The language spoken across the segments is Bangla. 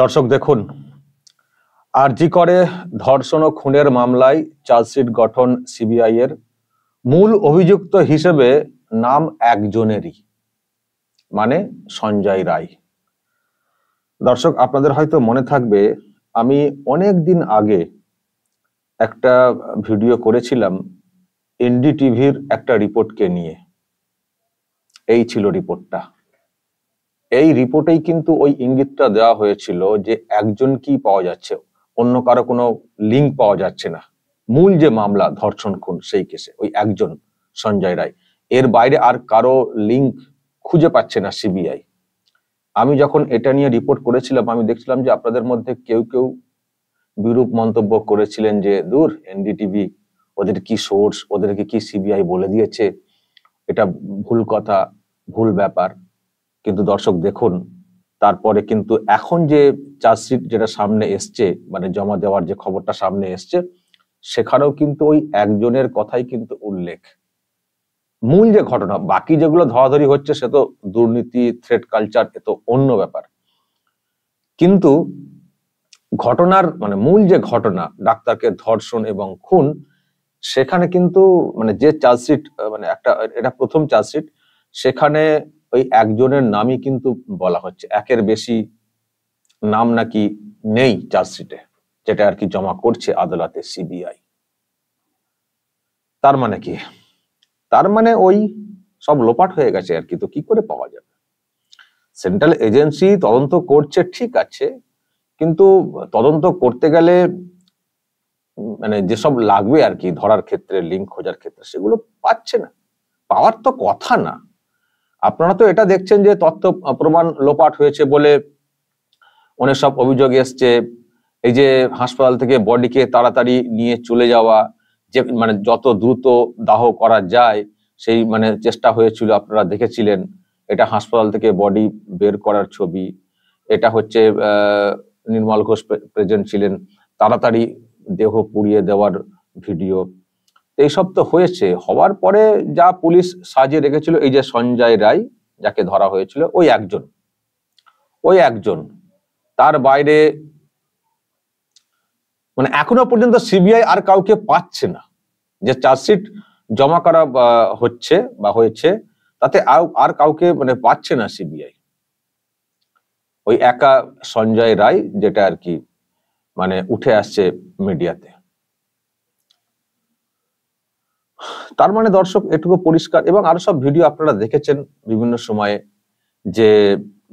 দর্শক দেখুন, আরজি করে ধর্ষণ ও খুনের মামলায় চার্জশিট গঠন সিবিআই এর মূল অভিযুক্ত হিসেবে নাম একজনেরই, মানে সঞ্জয় রায়। দর্শক, আপনাদের হয়তো মনে থাকবে, আমি অনেক দিন আগে একটা ভিডিও করেছিলাম এনডিটিভির একটা রিপোর্টকে নিয়ে। এই ছিল রিপোর্টটা। এই রিপোর্টেই কিন্তু ওই ইঙ্গিতটা দেওয়া হয়েছিল যে একজন কি পাওয়া যাচ্ছে, অন্য কারো কোনো লিঙ্ক পাওয়া যাচ্ছে না। মূল যে মামলা ধর্ষণ খুন, সেই কেসে ওই একজন সঞ্জয় রায়, এর বাইরে আর কারো লিঙ্ক খুঁজে পাচ্ছে না সিবিআই। আমি যখন এটা নিয়ে রিপোর্ট করেছিলাম, আমি দেখছিলাম যে আপনাদের মধ্যে কেউ কেউ বিরূপ মন্তব্য করেছিলেন যে দূর, এনডিটিভি, ওদের কি সোর্স, ওদেরকে কি সিবিআই বলে দিয়েছে, এটা ভুল কথা, ভুল ব্যাপার। কিন্তু দর্শক দেখুন, তারপরে কিন্তু এখন যে চার্জশিট যেটা সামনে এসছে, মানে জমা দেওয়ার যে খবরটা সামনে এসছে, সেখানেও কিন্তু ওই একজনের কথাই কিন্তু উল্লেখ। মূল যে ঘটনা, বাকি যেগুলো ধরাধরি হচ্ছে সে তো দুর্নীতি, থ্রেট কালচার, এ তো অন্য ব্যাপার। কিন্তু ঘটনার মানে মূল যে ঘটনা, ডাক্তারকে ধর্ষণ এবং খুন, সেখানে কিন্তু মানে যে চার্জশিট, মানে এটা প্রথম চার্জশিট, সেখানে ওই একজনের নামই কিন্তু বলা হচ্ছে। একের বেশি নাম নাকি নেই চার্জশিটে, যেটা আর কি জমা করছে আদালতে সিবিআই। তার মানে কি? তার মানে ওই সব লোপাট হয়ে গেছে আর কি। তো কি করে পাওয়া যাবে? সেন্ট্রাল এজেন্সি তদন্ত করছে, ঠিক আছে, কিন্তু তদন্ত করতে গেলে মানে যেসব লাগবে আর কি ধরার ক্ষেত্রে, লিঙ্ক খোঁজার ক্ষেত্রে, সেগুলো পাচ্ছে না। পাওয়ার তো কথা না। আপনারা তো এটা দেখছেন যে তথ্য প্রমাণ লোপাট হয়েছে বলে অনেক সব অভিযোগ এসছে। এই যে হাসপাতাল থেকে বডিকে তাড়াতাড়ি নিয়ে চলে যাওয়া, যে মানে যত দ্রুত দাহ করা যায় সেই মানে চেষ্টা হয়েছিল, আপনারা দেখেছিলেন। এটা হাসপাতাল থেকে বডি বের করার ছবি। এটা হচ্ছে নির্মল ঘোষ প্রেজেন্ট ছিলেন, তাড়াতাড়ি দেহ পুড়িয়ে দেওয়ার ভিডিও। এইসব তো হয়েছে। হওয়ার পরে যা পুলিশ সাজিয়ে রেখেছিল, এই যে সঞ্জয় রায় যাকে ধরা হয়েছিল, ওই একজন, তার বাইরে মানে এখনো পর্যন্ত সিবিআই আর কাউকে পাচ্ছে না। যে চার্জশিট জমা করা হচ্ছে বা হয়েছে, তাতে আর কাউকে মানে পাচ্ছে না সিবিআই। ওই একা সঞ্জয় রায়, যেটা আর কি মানে উঠে আসছে মিডিয়াতে। তার মানে দর্শক এটুকু পরিষ্কার, এবং আরো সব ভিডিও আপনারা দেখেছেন বিভিন্ন সময়ে, যে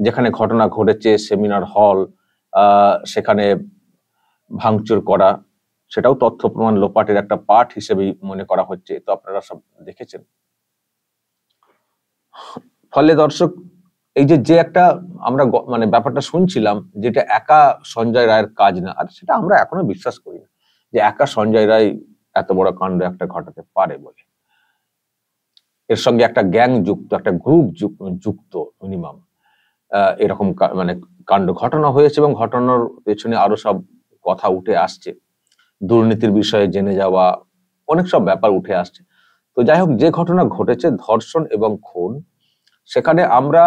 যেখানে ঘটনা ঘটেছে সেমিনার হল, সেখানে ভাঙচুর করা, সেটাও তথ্য প্রমাণ লোপাটের একটা পার্ট হিসেবেই মনে করা হচ্ছে। তো আপনারা সব দেখেছেন। ফলে দর্শক, এই যে একটা আমরা মানে ব্যাপারটা শুনছিলাম, যেটা একা সঞ্জয় রায়ের কাজ না, আর সেটা আমরা এখনো বিশ্বাস করি না যে একা সঞ্জয় রায় এত বড় কাণ্ড একটা ঘটাতে পারে বলে। এর সঙ্গে একটা গ্যাং যুক্ত, একটা গ্রুপ যুক্ত মিনিমাম, এরকম মানে কাণ্ড ঘটনা হয়েছে, এবং ঘটনার পেছনে আরো সব কথা উঠে আসছে। দুর্নীতির বিষয়ে জেনে যাওয়া, অনেক সব ব্যাপার উঠে আসছে। তো যাই হোক, যে ঘটনা ঘটেছে ধর্ষণ এবং খুন, সেখানে আমরা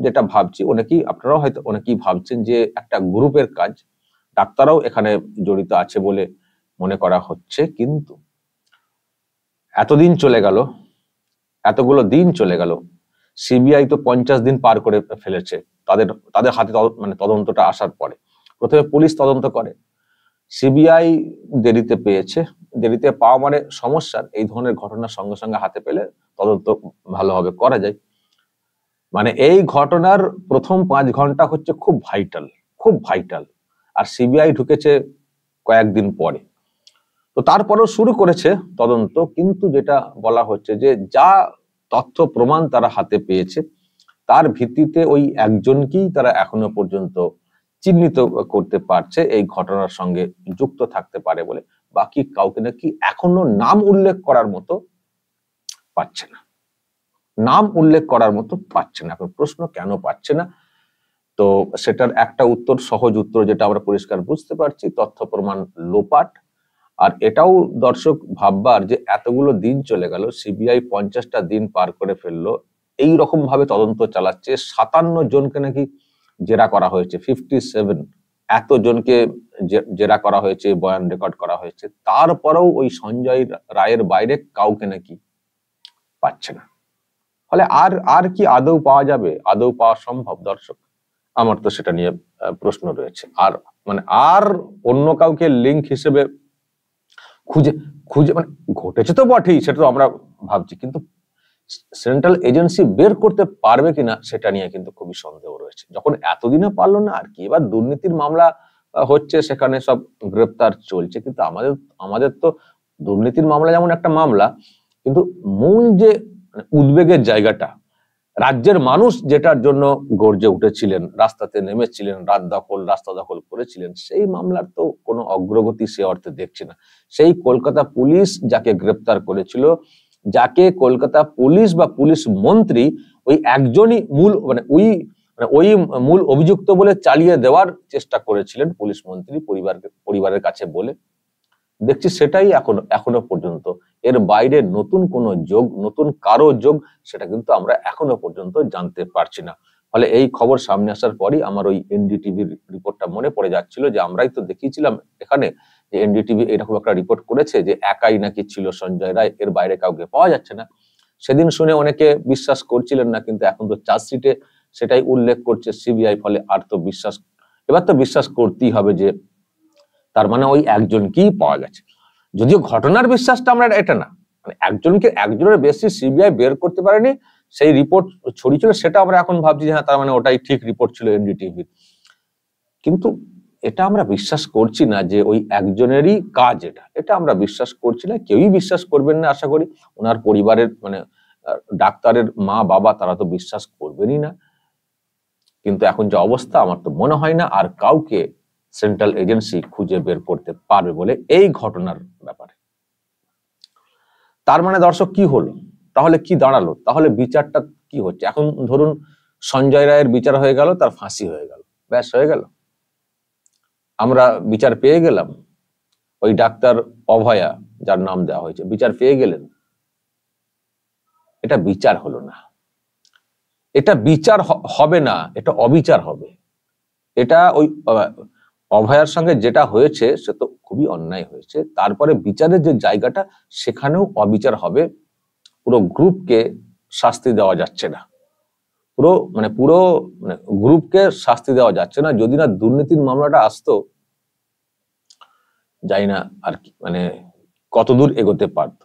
যেটা ভাবছি, আপনারাও হয়তো অনেকেই ভাবছেন যে একটা গ্রুপের কাজ, ডাক্তাররাও এখানে জড়িত আছে বলে মনে করা হচ্ছে। কিন্তু এতগুলো দিন চলে গেল, সিবিআই তো 50 দিন পার করে ফেলেছে তাদের হাতে মানে তদন্তটা আসার পরে। প্রথমে পুলিশ তদন্ত করে, সিবিআই দেরিতে পেয়েছে। দেরিতে পাওয়া মানে সমস্যা। এই ধরনের ঘটনার সঙ্গে সঙ্গে হাতে পেলে তদন্ত ভালোভাবে করা যায়। মানে এই ঘটনার প্রথম 5 ঘন্টা হচ্ছে খুব ভাইটাল, আর সিবিআই ঢুকেছে কয়েকদিন পরে। তো তারপরেও শুরু করেছে তদন্ত, কিন্তু যেটা বলা হচ্ছে যে যা তথ্য প্রমাণ তারা হাতে পেয়েছে, তার ভিত্তিতে ওই একজনকেই তারা এখনো পর্যন্ত চিহ্নিত করতে পারছে এই ঘটনার সঙ্গে যুক্ত থাকতে পারে বলে। বাকি কাউকে নাকি এখনো নাম উল্লেখ করার মতো পাচ্ছে না। এখন প্রশ্ন, কেন পাচ্ছে না? তো সেটার একটা সহজ উত্তর যেটা আমরা পরিষ্কার বুঝতে পারছি, তথ্য প্রমাণ লোপাট। আর এটাও দর্শক ভাববার যে এতগুলো দিন চলে গেল, সিবিআই 50টা দিন পার করে ফেললো, এই রকম ভাবে তদন্ত চালাচ্ছে। 57 জনকে নাকি জেরা করা হয়েছে, 57। এতজনকে জেরা করা হয়েছে, বয়ান রেকর্ড করা হয়েছে, তারপরেও ওই সঞ্জয় রায়ের বাইরে কাউকে নাকি পাচ্ছে না। ফলে আর কি আদৌ পাওয়া যাবে, আদৌ পাওয়া সম্ভব? দর্শক, আমার তো সেটা নিয়ে প্রশ্ন রয়েছে। আর অন্য কাউকে লিঙ্ক হিসেবে খুঁজে খুঁজে মানে ঘটেছে তো বটেই, সেটা তো আমরা ভাবছি, কিন্তু সেন্ট্রাল এজেন্সি বের করতে পারবে কিনা সেটা নিয়ে কিন্তু খুবই সন্দেহ রয়েছে। যখন এতদিনে পারলো না, আর কি এবার দুর্নীতির মামলা হচ্ছে, সেখানে সব গ্রেপ্তার চলছে, কিন্তু আমাদের তো দুর্নীতির মামলা যেমন একটা মামলা, কিন্তু মূল যে উদ্বেগের জায়গাটা, রাজ্যের মানুষ যেটার জন্য গর্জে উঠেছিলেন, রাস্তাতে নেমেছিলেন, রাস্তা দখল করেছিলেন, সেই মামলার তো কোনো অগ্রগতি সে অর্থে দেখছে না। সেই কলকাতা পুলিশ যাকে গ্রেপ্তার করেছিল, যাকে কলকাতা পুলিশ বা পুলিশ মন্ত্রী ওই একজনই ওই মূল অভিযুক্ত বলে চালিয়ে দেওয়ার চেষ্টা করেছিলেন পুলিশ মন্ত্রী পরিবারের কাছে বলে, দেখছি সেটাই এখনো পর্যন্ত, এর বাইরে নতুন কোনো যোগ, নতুন কারো যোগ, সেটা কিন্তু আমরা এখনো পর্যন্ত জানতে পারছি না। ফলে এই খবর সামনে আসার পরই আমার ওই এনডিটিভির রিপোর্টটা মনে পড়ে যাচ্ছিল, যে আমরাই তো দেখিয়েছিলাম এখানে যে এনডিটিভি এরকম একটা রিপোর্ট করেছে যে একাই নাকি ছিল সঞ্জয় রায়, এর বাইরে কাউকে পাওয়া যাচ্ছে না। সেদিন শুনে অনেকে বিশ্বাস করছিলেন না, কিন্তু এখন তো চার্জশিটে সেটাই উল্লেখ করছে সিবিআই। ফলে এবার তো বিশ্বাস করতেই হবে যে তার মানে ওই একজনকেই পাওয়া গেছে। যদিও ঘটনার বিশ্বাসটা আমরা এটা না, মানে একজনের বেশি সিবিআই বের করতে পারেনি, সেই রিপোর্ট ছড়িয়েছিল, সেটা আমরা এখন ভাবছি যে হ্যাঁ, তার মানে ওটাই ঠিক রিপোর্ট ছিল এনডিটিভি। কিন্তু এটা আমরা বিশ্বাস করছি না যে ওই একজনেরই কাজ, এটা আমরা বিশ্বাস করছি না, কেউই বিশ্বাস করবেন না আশা করি। ওনার পরিবারের ডাক্তারের মা বাবা তারা তো বিশ্বাস করবেনই না। কিন্তু এখন যে অবস্থা, আমার তো মনে হয় না আর কাউকে সেন্ট্রাল এজেন্সি খুঁজে বের করতে পারবে বলে এই ঘটনার ব্যাপারে। তার মানে দর্শক কি হলো, তাহলে কি দাঁড়ালো, তাহলে বিচারটা কি হচ্ছে? এখন ধরুন সঞ্জয় রায়ের বিচার হয়ে গেল, তার ফাঁসি হয়ে গেল, ব্যাস হয়ে গেল, আমরা বিচার পেয়ে গেলাম। ওই ডাক্তার অভয়া, যার নাম দেওয়া হয়েছে, বিচার পেয়ে গেলেন। এটা বিচার হলো না, এটা বিচার হবে না, এটা অবিচার হবে। এটা ওই অভয়ার সঙ্গে যেটা হয়েছে সে তো খুবই অন্যায় হয়েছে, তারপরে বিচারের যে জায়গাটা, সেখানেও অবিচার হবে। পুরো গ্রুপকে শাস্তি দেওয়া যাচ্ছে না, পুরো গ্রুপকে শাস্তি দেওয়া যাচ্ছে না। যদি না দুর্নীতির মামলাটা আসতো, জানি না আর কি কতদূর এগোতে পারত।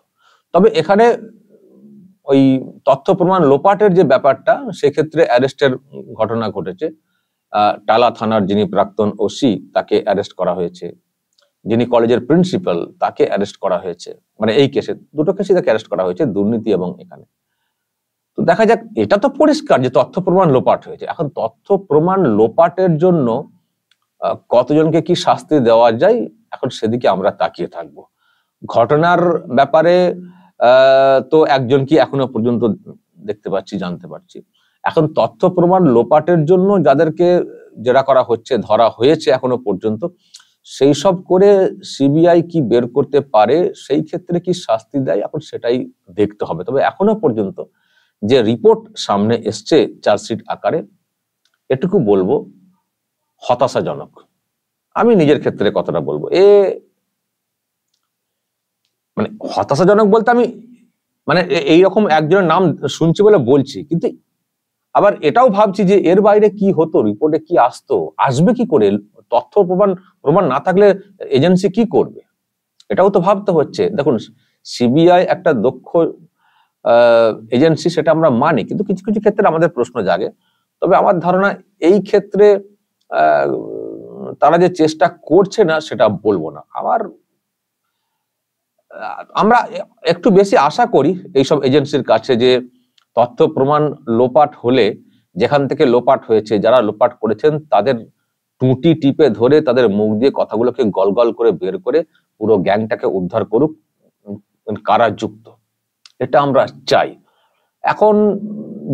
তবে এখানে ওই তথ্য প্রমাণ লোপাটের যে ব্যাপারটা, সেক্ষেত্রে অ্যারেস্টের ঘটনা ঘটেছে। টালা থানার যিনি প্রাক্তন ওসি, তাকে অ্যারেস্ট করা হয়েছে। যিনি কলেজের প্রিন্সিপাল, তাকে অ্যারেস্ট করা হয়েছে। এই কেসে, দুটো কেসে তাকে অ্যারেস্ট করা হয়েছে, দুর্নীতি এবং এখানে। তো দেখা যাক, এটা তো পরিষ্কার যে তথ্য প্রমাণ লোপাট হয়েছে। এখন তথ্য প্রমাণ লোপাটের জন্য কতজনকে কি শাস্তি দেওয়া যায়, এখন সেদিকে আমরা তাকিয়ে থাকব। ঘটনার ব্যাপারে তো একজন কি এখনো পর্যন্ত দেখতে পাচ্ছি, জানতে পারছি। এখন তথ্য প্রমাণ লোপাটের জন্য যাদেরকে জেরা করা হচ্ছে, ধরা হয়েছে এখনো পর্যন্ত, সেই সব করে সিবিআই কি বের করতে পারে, সেই ক্ষেত্রে কি শাস্তি দেয়, এখন সেটাই দেখতে হবে। তবে এখনো পর্যন্ত যে রিপোর্ট সামনে এসছে চার্জশিট আকারে, এটুকু বলবো হতাশাজনক। আমি নিজের ক্ষেত্রে কথাটা বলবো, হতাশাজনক বলতে আমি এইরকম একজনের নাম শুনছি বলে বলছি, কিন্তু আবার এটাও ভাবছি যে এর বাইরে কি হতো, রিপোর্টে কি আসবে কি করে, তথ্য প্রমাণ না থাকলে এজেন্সি কি করবে, এটাও তো ভাবতে হচ্ছে। দেখুন, সিবিআই একটা দক্ষ এজেন্সি, সেটা আমরা মানি, কিন্তু কিছু কিছু ক্ষেত্রে আমাদের প্রশ্ন জাগে। তবে আমার ধারণা এই ক্ষেত্রে তারা যে চেষ্টা করছে না, সেটা বলবো না। আমরা একটু বেশি আশা করি এইসব এজেন্সির কাছে, যে তথ্য প্রমাণ লোপাট হলে, যেখান থেকে লোপাট হয়েছে, যারা লোপাট করেছেন, তাদের টুটি টিপে ধরে, তাদের মুখ দিয়ে কথাগুলোকে গল করে বের করে পুরো গ্যাংটাকে উদ্ধার করুক কারা যুক্ত, এটা আমরা চাই। এখন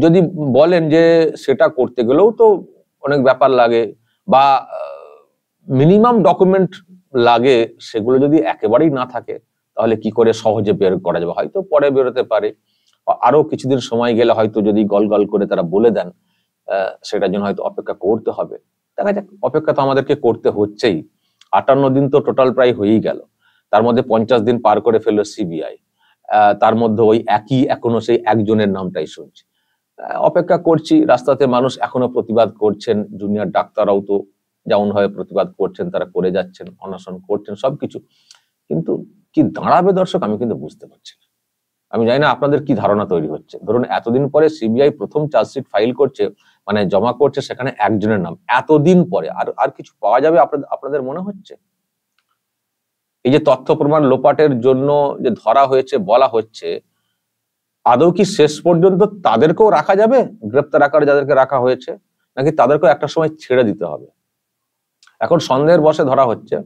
যদি বলেন যে সেটা করতে গেলেও তো অনেক ব্যাপার লাগে, বা মিনিমাম ডকুমেন্ট লাগে, সেগুলো যদি একেবারেই না থাকে, তাহলে কি করে সহজে বের করা যাবে? হয়তো পরে বেরোতে পারে, আরো কিছুদিন সময় গেলে হয়তো যদি গল করে তারা বলে দেন, সেটার জন্য হয়তো অপেক্ষা করতে হবে। দেখা যাক, অপেক্ষা তো আমাদেরকে করতে হচ্ছেই। 58 দিন তো টোটাল প্রায় হয়েই গেল, তার মধ্যে 50 দিন পার করে ফেললো সিবিআই, তার মধ্যে ওই একই এখনো সেই একজনের নামটাই শুনছি। অপেক্ষা করছি, রাস্তাতে মানুষ এখনো প্রতিবাদ করছেন, জুনিয়র ডাক্তাররাও তো যেমন ভাবে প্রতিবাদ করছেন তারা করে যাচ্ছেন, অনশন করছেন, সবকিছু। কিন্তু কি দাঁড়াবে দর্শক, আমি কিন্তু বুঝতে পারছি না। আমি জানি না আপনাদের কি ধারণা তৈরি হচ্ছে। ধরুন এতদিন পরে সিবিআই প্রথম চার্জশিট ফাইল করছে, মানে জমা করছে, সেখানে একজনের নাম এতদিন পরে, আর কিছু পাওয়া যাবে আপনাদের মনে হচ্ছে? এই যে তথ্য প্রমাণ লোপাটের জন্য যে ধরা হয়েছে বলা হচ্ছে, আদৌ কি শেষ পর্যন্ত তাদেরকেও রাখা যাবে গ্রেপ্তার আকারে যাদেরকে রাখা হয়েছে, নাকি তাদেরকেও একটা সময় ছেড়ে দিতে হবে? এখন সন্দেহের বশে ধরা হচ্ছে,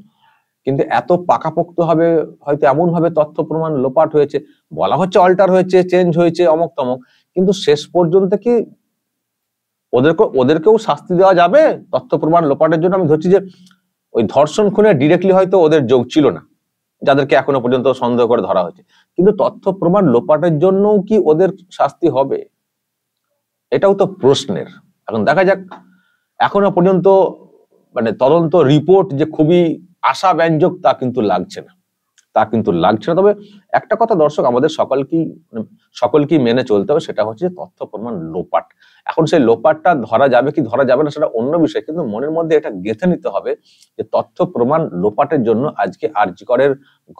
কিন্তু এত পাকাপোক্ত হবে হয়তো এমন ভাবে তথ্য প্রমাণ লোপাট হয়েছে, বলা হচ্ছে অল্টার হয়েছে, চেঞ্জ হয়েছে, অমক তমক, কিন্তু শেষ পর্যন্ত কি ওদেরকেও শাস্তি দেওয়া যাবে তথ্য প্রমাণ লোপাটের জন্য? আমি ধরছি যে ওই ধর্ষণ খুনে ডিরেক্টলি হয়তো ওদের যোগ ছিল না, যাদেরকে এখনো পর্যন্ত সন্দেহ করে ধরা হয়েছে, কিন্তু তথ্য প্রমাণ লোপাটের জন্য কি ওদের শাস্তি হবে? এটাও তো প্রশ্নের। এখন দেখা যাক। এখনো পর্যন্ত মানে তদন্ত রিপোর্ট যে খুবই আশাব্যঞ্জক তা কিন্তু লাগছে না। তবে একটা কথা দর্শক, আমাদের সকলকেই মেনে চলতে হবে, সেটা হচ্ছে তথ্য প্রমাণ লোপাট। এখন সেই লোপাটটা ধরা যাবে কি ধরা যাবে না সেটা অন্য বিষয়, কিন্তু মনের মধ্যে এটা গেঁথে নিতে হবে যে তথ্য প্রমাণ লোপাটের জন্য আজকে আরজি করের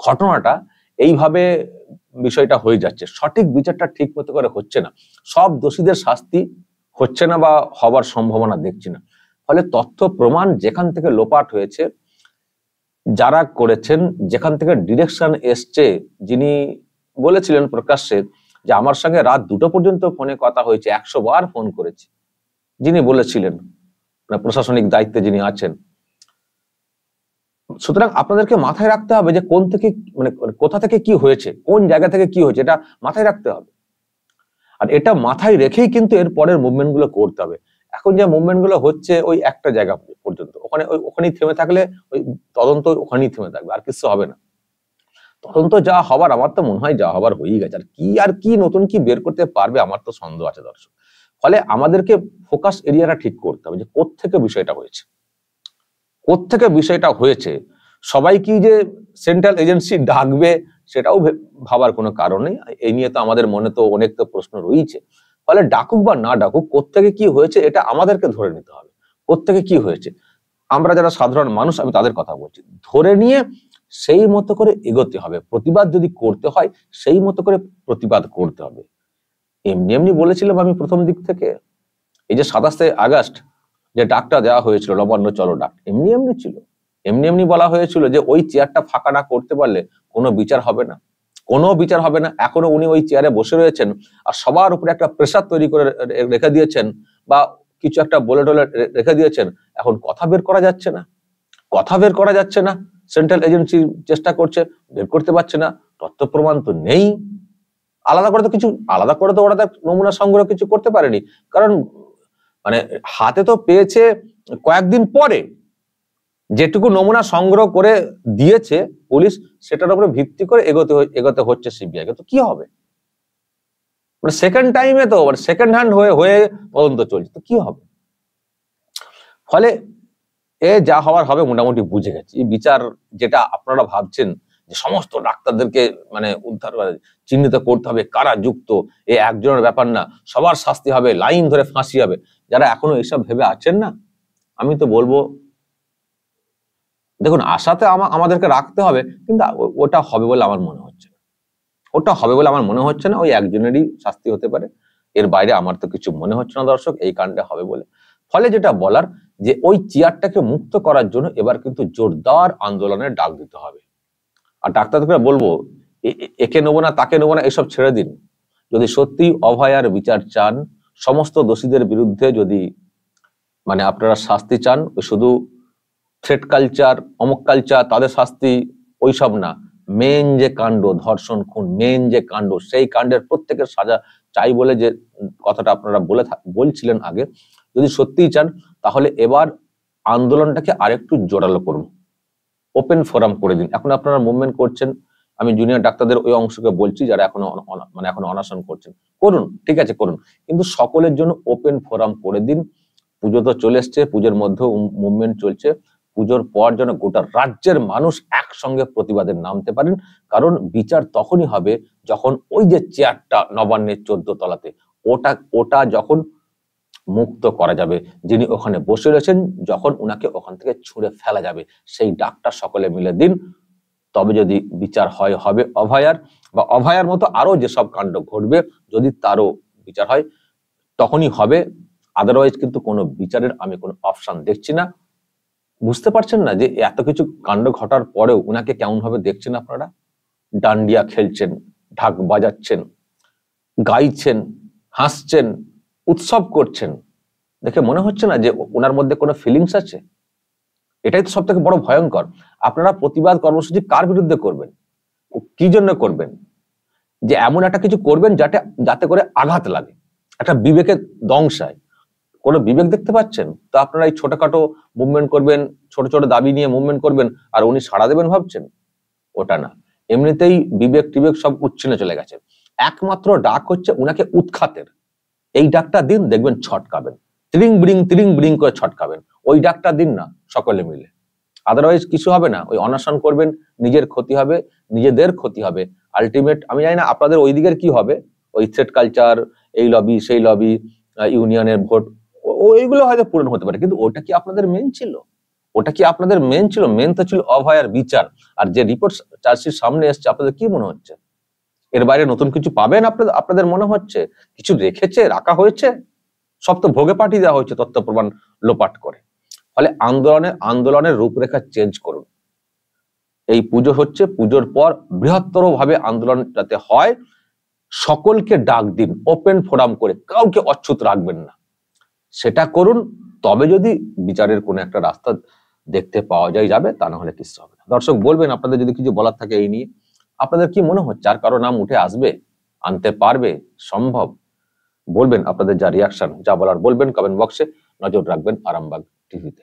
ঘটনাটা এইভাবে বিষয়টা হয়ে যাচ্ছে, সঠিক বিচারটা ঠিক মতো করে হচ্ছে না, সব দোষীদের শাস্তি হচ্ছে না বা হবার সম্ভাবনা দেখছি না। ফলে তথ্য প্রমাণ যেখান থেকে লোপাট হয়েছে, যারা করেছেন, যেখান থেকে ডিরেকশন এসছে, যিনি বলেছিলেন প্রকাশ্যে যে আমার সঙ্গে রাত 2টো পর্যন্ত ফোনে কথা হয়েছে, 100 বার ফোন করেছি, যিনি বলেছিলেন, প্রশাসনিক দায়িত্বে যিনি আছেন। সুতরাং আপনাদেরকে মাথায় রাখতে হবে যে কোথা থেকে কি হয়েছে, কোন জায়গা থেকে কি হয়েছে, এটা মাথায় রাখতে হবে। আর এটা মাথায় রেখেই কিন্তু এর পরের মুভমেন্ট গুলো করতে হবে। এখন যে মুভমেন্ট গুলো হচ্ছে ওই একটা জায়গা পর্যন্ত, ওখানেই থেমে থাকলে ওই তদন্ত ওখানেই থেমে থাকবে, আর কিছু হবে না। তদন্ত যা হবার, আমার তো মনে হয় যা হবার হয়েই গেছে, আর কি নতুন কি বের করতে পারবে আমার তো সন্দেহ আছে দর্শক। ফলে আমাদেরকে ফোকাস এরিয়াটা ঠিক করতে হবে যে কোত্থেকে বিষয়টা হয়েছে। সবাই কি যে সেন্ট্রাল এজেন্সি ডাকবে সেটাও ভাবার কোনো কারণ নেই, এই নিয়ে তো আমাদের মনে তো অনেক তো প্রশ্ন রয়েছে। ফলে ডাকুক বা না ডাকুক, কোত্থেকে কি হয়েছে এটা আমাদেরকে ধরে নিতে হবে। কোত্থেকে কি হয়েছে, আমরা যারা সাধারণ মানুষ, আমি তাদের কথা বলছি, ধরে নিয়ে সেই মতো করে এগোতে হবে। প্রতিবাদ যদি করতে হয় সেই মতো করে প্রতিবাদ করতে হবে। এমনি বলেছিলাম আমি প্রথম দিক থেকে, এই যে 27 আগস্ট যে ডাকটা দেওয়া হয়েছিল, নবান্ন চলো ডাক, এমনি ছিল। এমনি বলা হয়েছিল যে ওই চেয়ারটা ফাঁকা না করতে পারলে কোনো বিচার হবে না। এখনো উনি ওই চেয়ারে বসে রয়েছেন, আর সবার উপরে একটা প্রেসার তৈরি করে রেখে দিয়েছেন, বা কিছু একটা বলে টলে রেখে দিয়েছেন। এখন কথা বের করা যাচ্ছে না। সেন্ট্রাল এজেন্সি চেষ্টা করছে, বের করতে পারছে না। তথ্য প্রমাণ তো নেই, আলাদা করে তো ওরা নমুনা সংগ্রহ কিছু করতে পারেনি, কারণ মানে হাতে তো পেয়েছে কয়েকদিন পরে। যেটুকু নমুনা সংগ্রহ করে দিয়েছে পুলিশ, সেটার উপরে ভিত্তি করে এগোতে হচ্ছে সিবিআই কে। তো কি হবে, মানে সেকেন্ড টাইমে তো সেকেন্ড হ্যান্ড হয়ে তদন্ত চলছে, তো কি হবে? ফলে যা হওয়ার হবে মোটামুটি বুঝে গেছি। এই বিচার যেটা আপনারা ভাবছেন যে সমস্ত ডাক্তারদেরকে মানে উদ্ধার চিহ্নিত করতে হবে কারা যুক্ত, এ একজনের ব্যাপার না, সবার শাস্তি হবে, লাইন ধরে ফাঁসি হবে, যারা এখনো এইসব ভেবে আছেন না, আমি তো বলবো দেখুন, আশাতে আমাদেরকে রাখতে হবে, কিন্তু ওটা হবে বলে আমার মনে হচ্ছে না। ওই একজনেরই শাস্তি হতে পারে, এর বাইরে আমার তো কিছু মনে হচ্ছে না দর্শক এই কাণ্ডে হবে বলে। ফলে যেটা বলার, যে ওই চেয়ারটাকে মুক্ত করার জন্য এবার কিন্তু জোরদার আন্দোলনের ডাক দিতে হবে। আর ডাক্তারদেরকে বলবো, একে নেবো না তাকে নেবো না এসব ছেড়ে দিন। যদি সত্যি অভয়ার বিচার চান, সমস্ত দোষীদের বিরুদ্ধে যদি মানে আপনারা শাস্তি চান, শুধু থ্রেট কালচার, অমুক কালচার, তাদের শাস্তি ওইসব না, মেন যে কাণ্ড ধর্ষণ খুন, মেন যে কাণ্ড, সেই কাণ্ডের প্রত্যেকের সাজা চাই বলে যে কথাটা আপনারা বলছিলেন আগে, যদি সত্যিই চান তাহলে এবার আন্দোলনটাকে আরেকটু জোরালো করুন, ওপেন ফোরাম করে দিন। এখন আপনারা মুভমেন্ট করছেন, আমি জুনিয়র ডাক্তারদের ওই অংশকে বলছি যারা এখনো অনশন করছেন, করুন, ঠিক আছে করুন, কিন্তু সকলের জন্য ওপেন ফোরাম করে দিন। পুজো তো চলে এসছে, পুজোর মধ্যেও মুভমেন্ট চলছে। পুজোর পর যেন গোটা রাজ্যের মানুষ একসঙ্গে প্রতিবাদে নামতে পারেন, কারণ বিচার তখনই হবে যখন ওই যে চেয়ারটা নবান্নের 14 তলাতে ওটা যখন মুক্ত করা যাবে, যিনি ওখানে বসে রয়েছেন, যখন উনাকে ওখান থেকে ছুঁড়ে ফেলা যাবে, সেই ডাকটা সকলে মিলে দিন। তবে যদি বিচার হবে অভয়ার বা অভয়ার মতো আরো যেসব কাণ্ড ঘটবে, যদি তারও বিচার হয় তখনই হবে। আদারওয়াইজ কিন্তু কোনো বিচারের আমি কোনো অপশন দেখছি না। বুঝতে পারছেন না যে এত কিছু কাণ্ড ঘটার পরেও উনাকে কেমন ভাবে দেখছেন আপনারা? ডান্ডিয়া খেলছেন, ঢাক বাজাচ্ছেন, গাইছেন, হাসছেন, উৎসব করছেন, দেখে মনে হচ্ছে না যে ওনার মধ্যে কোনো ফিলিংস আছে? এটাই তো সব থেকে বড় ভয়ঙ্কর। আপনারা প্রতিবাদ কর্মসূচি কার বিরুদ্ধে করবেন, কি জন্য করবেন? যে এমন একটা কিছু করবেন যাতে করে আঘাত লাগে, একটা বিবেকের ধ্বংসায়। কোনো বিবেক দেখতে পাচ্ছেন? তো আপনারা এই ছোটখাটো মুভমেন্ট করবেন, ছোট ছোট দাবি নিয়ে মুভমেন্ট করবেন, আর উনি সাড়া দেবেন ভাবছেন? ওটা না। এমনিতেই বিবেক টিবেক সব উচ্ছিন্ন চলে গেছে। একমাত্র ডাক হচ্ছে উনাকে উৎখাতের। এই ডাকটা দিন, দেখবেন ছটকাবেন, তিরিং বিরিং করে ছটকাবেন। ওই ডাকটা দিন না সকলে মিলে, আদারওয়াইজ কিছু হবে না। ওই অনশন করবেন, নিজের ক্ষতি হবে, নিজেদের ক্ষতি হবে। আলটিমেট আমি জানি না আপনাদের ওই দিকের কি হবে, ওই থ্রেড কালচার, এই লবি সেই লবি, ইউনিয়নের ভোট, ওইগুলো হয়তো পূরণ হতে পারে, কিন্তু ওটা কি আপনাদের মেন ছিল? ওটা কি আপনাদের মেন ছিল? মেন তো ছিল অভয়ার বিচার। আর যে রিপোর্ট চার্জশিট সামনে এসছে, আপনাদের কি মনে হচ্ছে এর বাইরে নতুন কিছু পাবেন? আপনাদের মনে হচ্ছে কিছু রাখা হয়েছে? সব তো ভোগে পাঠিয়ে দেওয়া হয়েছে তথ্য প্রমাণ লোপাট করে। ফলে আন্দোলনের রূপরেখা চেঞ্জ করুন। এই পুজো হচ্ছে, পুজোর পর বৃহত্তর ভাবে আন্দোলন যাতে হয়, সকলকে ডাক দিন, ওপেন ফোরাম করে, কাউকে অচ্ছুত রাখবেন না, সেটা করুন। তবে যদি বিচারের কোনো একটা রাস্তা দেখতে পাওয়া যাবে, তা না হলে কিছু হবে না। দর্শক বলবেন আপনাদের যদি কিছু বলার থাকে এই নিয়ে, আপনাদের কি মনে হচ্ছে আর কারো নাম উঠে আসবে, আনতে পারবে, সম্ভব? বলবেন আপনাদের যা রিয়াকশন, যা বলার বলবেন কমেন্ট বক্সে। নজর রাখবেন আরামবাগ টিভিতে।